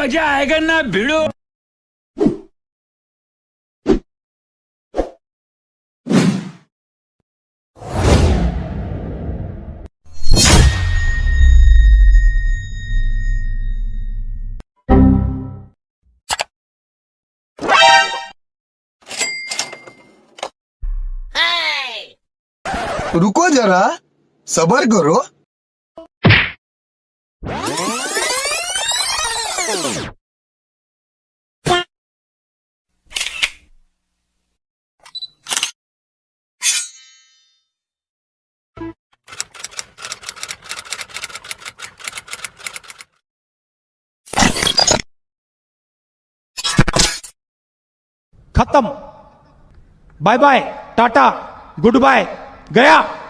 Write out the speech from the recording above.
मजा आएगा ना भिड़ो. रुको जरा सबर करो. खत्म. Bye bye, tata, goodbye, गया.